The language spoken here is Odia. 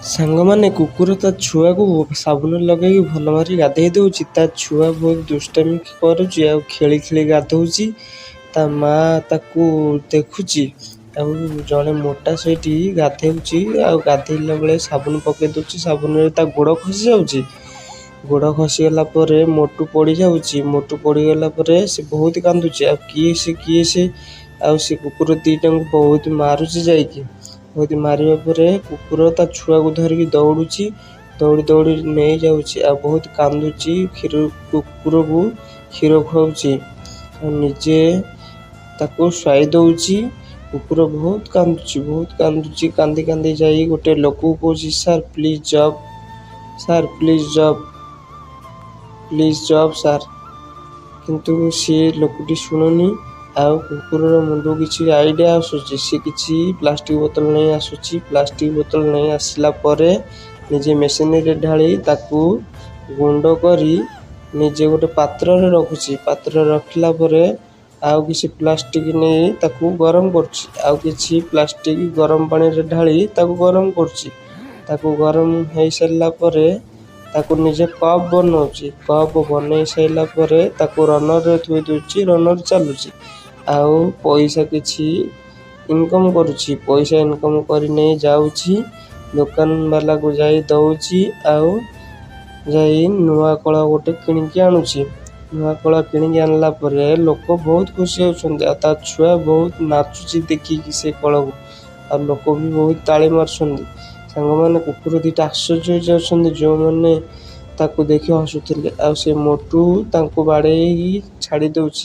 ସାଙ୍ଗମାନେ କୁକୁର ତା ଛୁଆକୁ ସାବୁନ ଲଗେଇକି ଭଲ ଭାବରେ ଗାଧେଇ ଦେଉଛି। ତା ଛୁଆ ବହୁତ ଦୁଷ୍ଟାମି କରୁଛି ଆଉ ଖେଳି ଖେଳି ଗାଧଉଛି। ତା ମା ତାକୁ ଦେଖୁଛି ଆଉ ଜଣେ ମୋଟା ସେଇଠି ଗାଧେଉଛି ଆଉ ଗାଧେଇଲା ବେଳେ ସାବୁନ ପକେଇ ଦେଉଛି। ସାବୁନରେ ତା ଗୋଡ଼ ଖସି ଯାଉଛି। ଗୋଡ଼ ଖସିଗଲା ପରେ ମୋଟୁ ପଡ଼ିଯାଉଛି। ମୋଟୁ ପଡ଼ିଗଲା ପରେ ସେ ବହୁତ କାନ୍ଦୁଛି। ଆଉ କିଏ ସେ ଆଉ ସେ କୁକୁର ଦିଟାଙ୍କୁ ବହୁତ ମାରୁଛି ଯାଇକି। ବହୁତ ମାରିବା ପରେ କୁକୁର ତା ଛୁଆକୁ ଧରିକି ଦୌଡ଼ି ଦୌଡ଼ି ନେଇଯାଉଛି ଆଉ ବହୁତ କାନ୍ଦୁଛି। କୁକୁରକୁ କ୍ଷୀର ଖୁଆଉଛି ଆଉ ନିଜେ ତାକୁ ଶୁଆଇ ଦେଉଛି। କୁକୁର ବହୁତ କାନ୍ଦୁଛି। କାନ୍ଦି କାନ୍ଦି ଯାଇ ଗୋଟେ ଲୋକକୁ କହୁଛି, ସାର୍ ପ୍ଲିଜ୍ ଜବ୍ ସାର୍। କିନ୍ତୁ ସିଏ ଲୋକଟି ଶୁଣୁନି। ଆଉ କୁକୁରର ମୁଣ୍ଡକୁ କିଛି ଆଇଡ଼ିଆ ଆସୁଛି। ସେ କିଛି ପ୍ଲାଷ୍ଟିକ ବୋତଲ ନେଇ ଆସୁଛି। ପ୍ଲାଷ୍ଟିକ ବୋତଲ ନେଇ ଆସିଲା ପରେ ନିଜେ ମେସିନରେ ଢାଳି ତାକୁ ଗୁଣ୍ଡ କରି ନିଜେ ଗୋଟେ ପାତ୍ରରେ ରଖୁଛି। ପାତ୍ରରେ ରଖିଲା ପରେ ଆଉ କିଛି ପ୍ଲାଷ୍ଟିକ ନେଇ ତାକୁ ଗରମ କରୁଛି। ଆଉ କିଛି ପ୍ଲାଷ୍ଟିକ ଗରମ ପାଣିରେ ଢାଳି ତାକୁ ଗରମ କରୁଛି। ତାକୁ ଗରମ ହେଇସାରିଲା ପରେ ତାକୁ ନିଜେ କପ୍ ବନଉଛି। କପ୍ ବନେଇ ସାରିଲା ପରେ ତାକୁ ରନରରେ ଥୋଇ ଦେଉଛି। ରନର ଚାଲୁଛି ଆଉ ପଇସା କିଛି ଇନକମ୍ କରୁଛି। ପଇସା ଇନକମ୍ କରି ନେଇ ଯାଉଛି ଦୋକାନ ବାଲାକୁ ଯାଇ ଦେଉଛି ଆଉ ଯାଇ ନୂଆ କଳ ଗୋଟେ କିଣିକି ଆଣୁଛି। ନୂଆ କଳ କିଣିକି ଆଣିଲା ପରେ ଲୋକ ବହୁତ ଖୁସି ହେଉଛନ୍ତି ଆଉ ତା ଛୁଆ ବହୁତ ନାଚୁଛି ଦେଖିକି ସେ କଳକୁ। ଆଉ ଲୋକ ବି ବହୁତ ତାଳି ମାରୁଛନ୍ତି। ସାଙ୍ଗମାନେ କୁକୁର ଦିଟା ଆଶ୍ଚର୍ଯ୍ୟ ହେଇଯାଉଛନ୍ତି ଯେଉଁମାନେ ତାକୁ ଦେଖି ହସୁଥିଲେ। ଆଉ ସେ ମୋଟୁ ତାଙ୍କୁ ବାଡ଼େଇ ଛାଡ଼ି ଦେଉଛି।